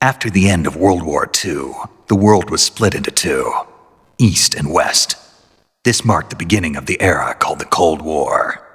After the end of World War II, the world was split into two, East and West. This marked the beginning of the era called the Cold War.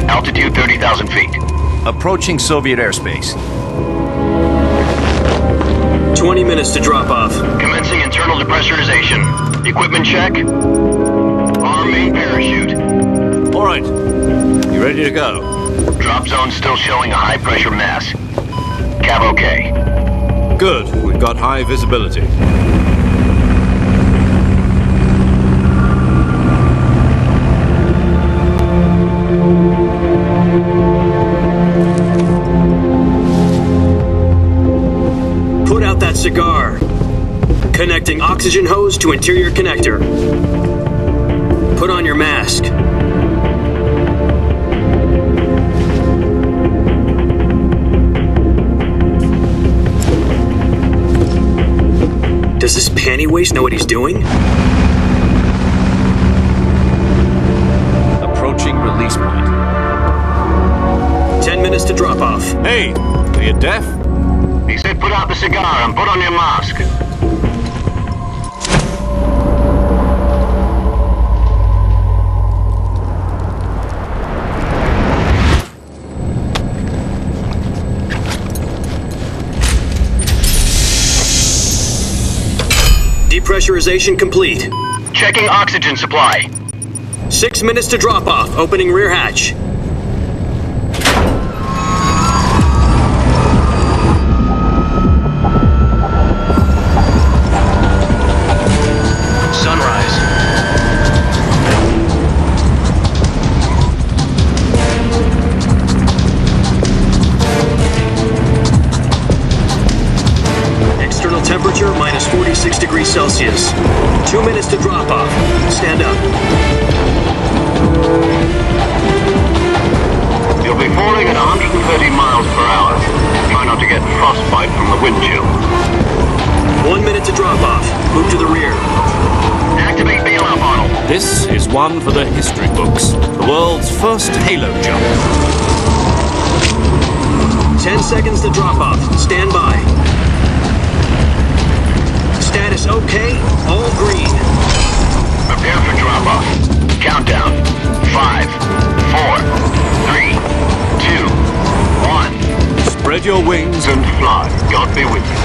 Altitude 30,000 feet. Approaching Soviet airspace. 20 minutes to drop off. Commencing internal depressurization. Equipment check. Arm main parachute. All right. You ready to go? Drop zone still showing a high pressure mass. Cav okay. Good. We've got high visibility. Put out that cigar. Connecting oxygen hose to interior connector. Put on your mask. Does this panty waste know what he's doing? Approaching release point. 10 minutes to drop off. Hey, are you deaf? He said put out the cigar and put on your mask. Depressurization complete. Checking oxygen supply. 6 minutes to drop off. Opening rear hatch. Sunrise. External temperature minus 46 degrees Celsius. 2 minutes to drop off. Stand up. You'll be falling at 130 miles per hour. Try not to get frostbite from the wind chill. 1 minute to drop off. Move to the rear. Activate bailout model. This is one for the history books. The world's first halo jump. 10 seconds to drop off. Stand by. Status okay. All green. Prepare for drop-off. Countdown. 5, 4, 3, 2, 1. Spread your wings And fly. God be with you.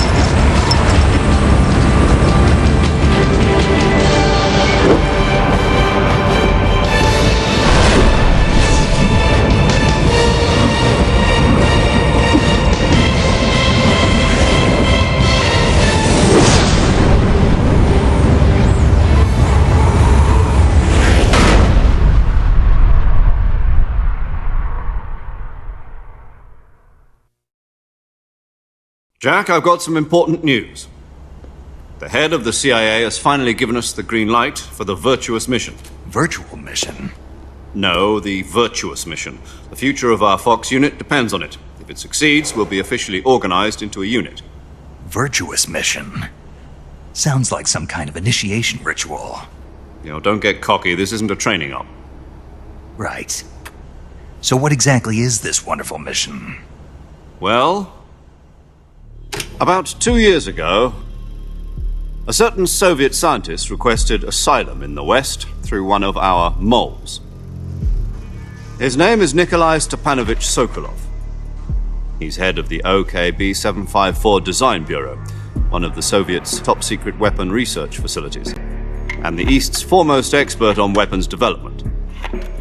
Jack, I've got some important news. The head of the CIA has finally given us the green light for the virtuous mission. Virtual mission? No, the virtuous mission. The future of our Fox unit depends on it. If it succeeds, we'll be officially organized into a unit. Virtuous mission? Sounds like some kind of initiation ritual. Don't get cocky. This isn't a training op. Right. So what exactly is this wonderful mission? Well, about 2 years ago, a certain Soviet scientist requested asylum in the West through one of our moles. His name is Nikolai Stepanovich Sokolov. He's head of the OKB 754 Design Bureau, one of the Soviets' top-secret weapon research facilities, and the East's foremost expert on weapons development.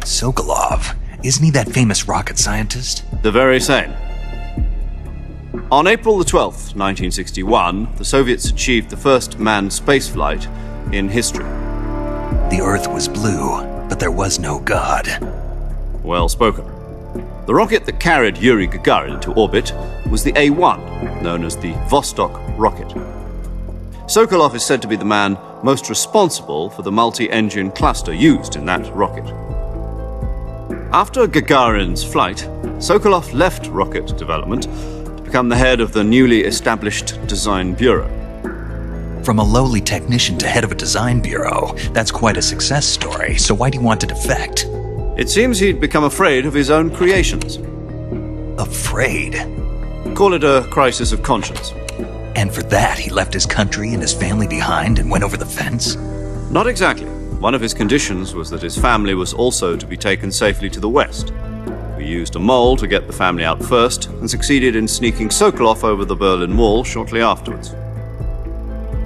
Sokolov? Isn't he that famous rocket scientist? The very same. On April the 12th, 1961, the Soviets achieved the first manned spaceflight in history. The Earth was blue, but there was no God. Well spoken. The rocket that carried Yuri Gagarin into orbit was the A-1, known as the Vostok rocket. Sokolov is said to be the man most responsible for the multi-engine cluster used in that rocket. After Gagarin's flight, Sokolov left rocket development to become the head of the newly established Design Bureau. From a lowly technician to head of a design bureau, that's quite a success story, so why do you want to defect? It seems he'd become afraid of his own creations. Afraid? Call it a crisis of conscience. And for that, he left his country and his family behind and went over the fence? Not exactly. One of his conditions was that his family was also to be taken safely to the west. We used a mole to get the family out first and succeeded in sneaking Sokolov over the Berlin Wall shortly afterwards.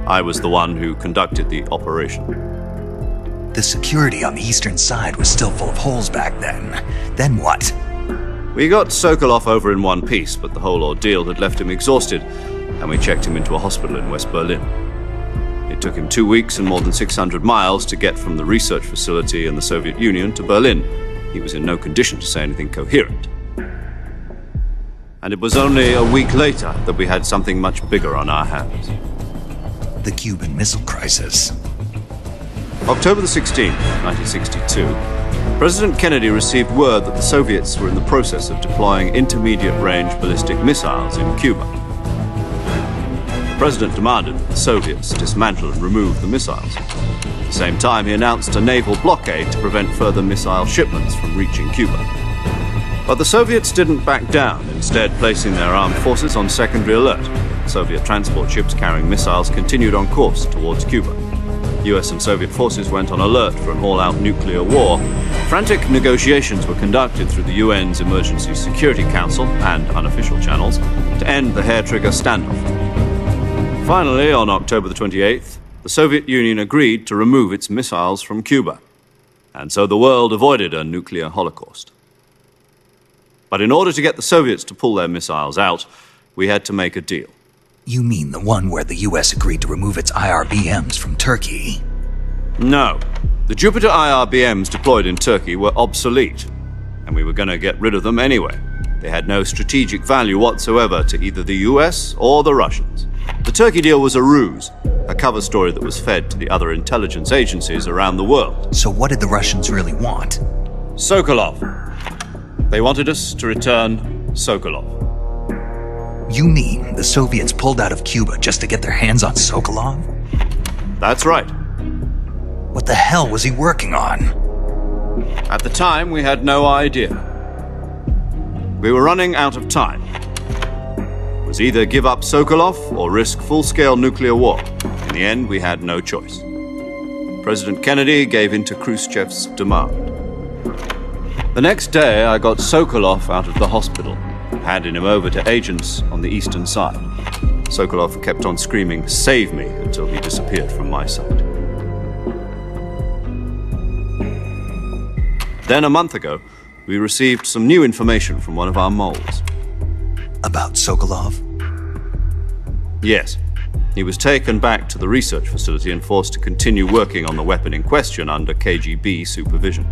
I was the one who conducted the operation. The security on the eastern side was still full of holes back then. Then what? We got Sokolov over in one piece, but the whole ordeal had left him exhausted, and we checked him into a hospital in West Berlin. It took him 2 weeks and more than 600 miles to get from the research facility in the Soviet Union to Berlin. He was in no condition to say anything coherent. And it was only a week later that we had something much bigger on our hands. The Cuban Missile Crisis. October the 16th, 1962, President Kennedy received word that the Soviets were in the process of deploying intermediate-range ballistic missiles in Cuba. The President demanded that the Soviets dismantle and remove the missiles. At the same time, he announced a naval blockade to prevent further missile shipments from reaching Cuba. But the Soviets didn't back down, instead placing their armed forces on secondary alert. Soviet transport ships carrying missiles continued on course towards Cuba. US and Soviet forces went on alert for an all-out nuclear war. Frantic negotiations were conducted through the UN's Emergency Security Council and unofficial channels to end the hair-trigger standoff. Finally, on October the 28th, the Soviet Union agreed to remove its missiles from Cuba, and so the world avoided a nuclear holocaust. But in order to get the Soviets to pull their missiles out, we had to make a deal. You mean the one where the US agreed to remove its IRBMs from Turkey? No. The Jupiter IRBMs deployed in Turkey were obsolete, and we were going to get rid of them anyway. They had no strategic value whatsoever to either the US or the Russians. The Turkey deal was a ruse, a cover story that was fed to the other intelligence agencies around the world. So what did the Russians really want? Sokolov. They wanted us to return Sokolov. You mean the Soviets pulled out of Cuba just to get their hands on Sokolov? That's right. What the hell was he working on? At the time, we had no idea. We were running out of time. It was either give up Sokolov or risk full-scale nuclear war. In the end, we had no choice. President Kennedy gave in to Khrushchev's demand. The next day, I got Sokolov out of the hospital, handing him over to agents on the eastern side. Sokolov kept on screaming, "Save me," until he disappeared from my sight. Then a month ago, we received some new information from one of our moles. About Sokolov? Yes. He was taken back to the research facility and forced to continue working on the weapon in question under KGB supervision.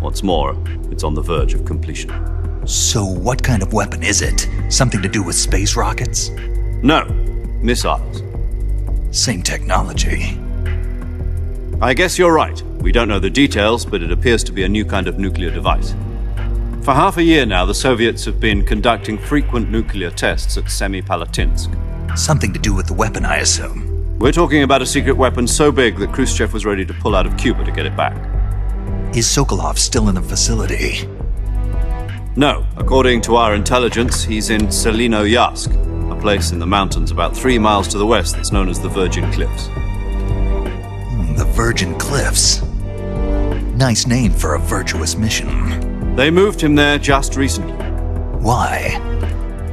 What's more, it's on the verge of completion. So what kind of weapon is it? Something to do with space rockets? No, missiles. Same technology. I guess you're right. We don't know the details, but it appears to be a new kind of nuclear device. For half a year now, the Soviets have been conducting frequent nuclear tests at Semipalatinsk. Something to do with the weapon, I assume. We're talking about a secret weapon so big that Khrushchev was ready to pull out of Cuba to get it back. Is Sokolov still in the facility? No. According to our intelligence, he's in Selinoyarsk, a place in the mountains about 3 miles to the west that's known as the Virgin Cliffs. The Virgin Cliffs. Nice name for a virtuous mission. They moved him there just recently. Why?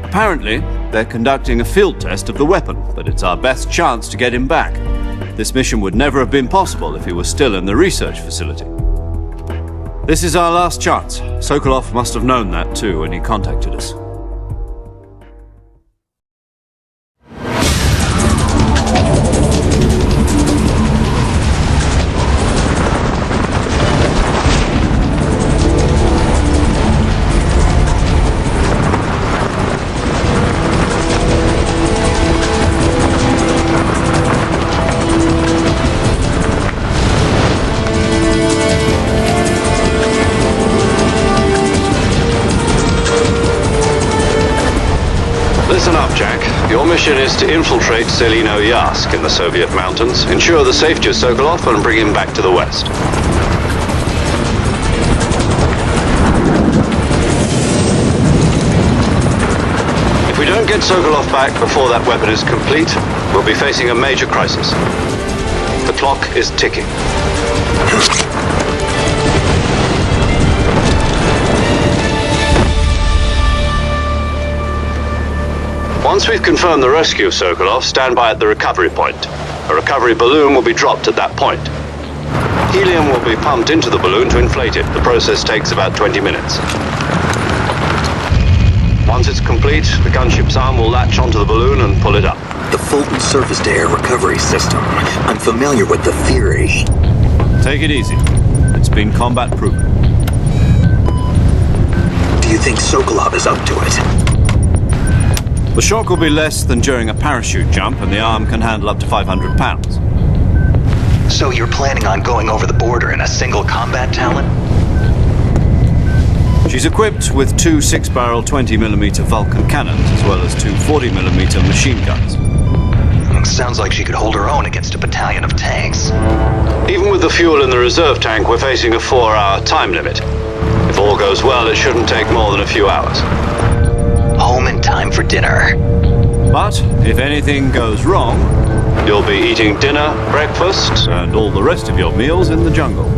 Apparently, they're conducting a field test of the weapon, but it's our best chance to get him back. This mission would never have been possible if he was still in the research facility. This is our last chance. Sokolov must have known that too when he contacted us. Your mission is to infiltrate Selino Yask in the Soviet mountains, ensure the safety of Sokolov, and bring him back to the West. If we don't get Sokolov back before that weapon is complete, we'll be facing a major crisis. The clock is ticking. Once we've confirmed the rescue of Sokolov, stand by at the recovery point. A recovery balloon will be dropped at that point. Helium will be pumped into the balloon to inflate it. The process takes about 20 minutes. Once it's complete, the gunship's arm will latch onto the balloon and pull it up. The Fulton surface-to-air recovery system. I'm familiar with the theory. Take it easy. It's been combat-proven. Do you think Sokolov is up to it? The shock will be less than during a parachute jump, and the arm can handle up to 500 pounds. So you're planning on going over the border in a single combat Talon? She's equipped with two 6-barrel 20mm Vulcan cannons, as well as two 40mm machine guns. Sounds like she could hold her own against a battalion of tanks. Even with the fuel in the reserve tank, we're facing a 4-hour time limit. If all goes well, it shouldn't take more than a few hours. Home in time for dinner. But if anything goes wrong, you'll be eating dinner, breakfast, and all the rest of your meals in the jungle.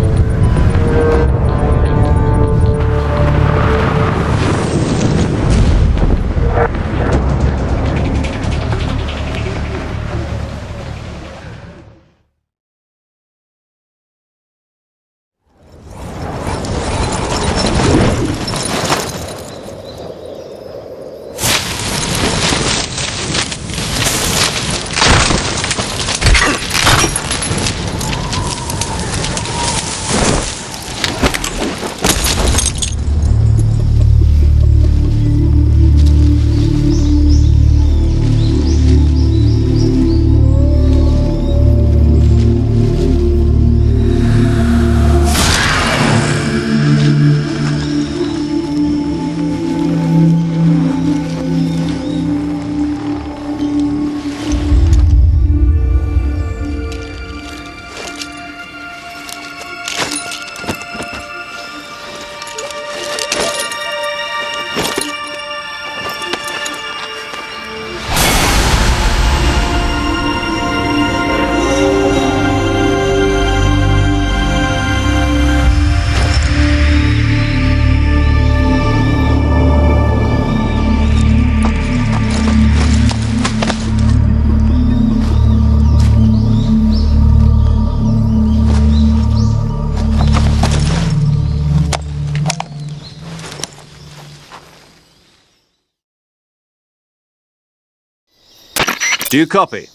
Do you copy?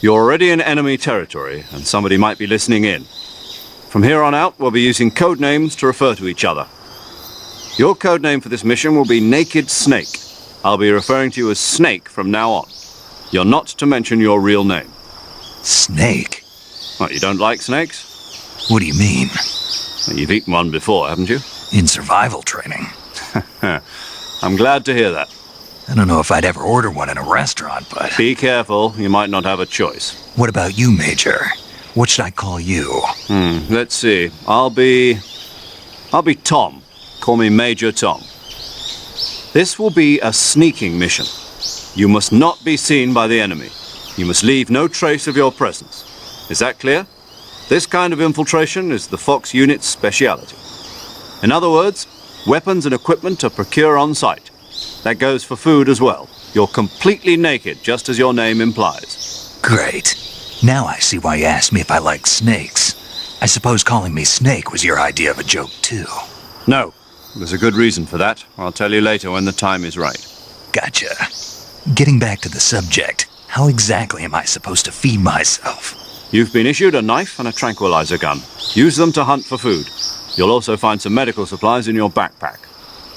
You're already in enemy territory, and somebody might be listening in. From here on out, we'll be using code names to refer to each other. Your code name for this mission will be Naked Snake. I'll be referring to you as Snake from now on. You're not to mention your real name. Snake? What, you don't like snakes? What do you mean? Well, you've eaten one before, haven't you? In survival training. I'm glad to hear that. I don't know if I'd ever order one in a restaurant, but... Be careful, you might not have a choice. What about you, Major? What should I call you? Let's see. I'll be Tom. Call me Major Tom. This will be a sneaking mission. You must not be seen by the enemy. You must leave no trace of your presence. Is that clear? This kind of infiltration is the Fox unit's speciality. In other words, weapons and equipment are procured on site. That goes for food as well. You're completely naked, just as your name implies. Great. Now I see why you asked me if I like snakes. I suppose calling me Snake was your idea of a joke, too. No. There's a good reason for that. I'll tell you later when the time is right. Gotcha. Getting back to the subject, how exactly am I supposed to feed myself? You've been issued a knife and a tranquilizer gun. Use them to hunt for food. You'll also find some medical supplies in your backpack.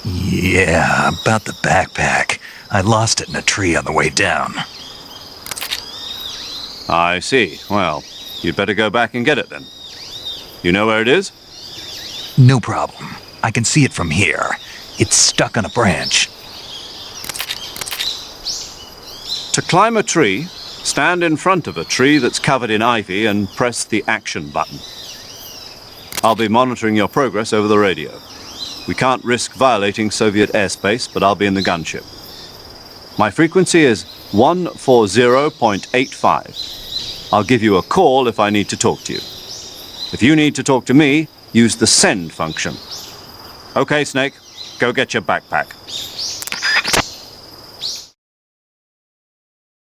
Yeah, about the backpack. I lost it in a tree on the way down. I see. Well, you'd better go back and get it then. You know where it is? No problem. I can see it from here. It's stuck on a branch. To climb a tree, stand in front of a tree that's covered in ivy and press the action button. I'll be monitoring your progress over the radio. We can't risk violating Soviet airspace, but I'll be in the gunship. My frequency is 140.85. I'll give you a call if I need to talk to you. If you need to talk to me, use the send function. Okay, Snake, go get your backpack.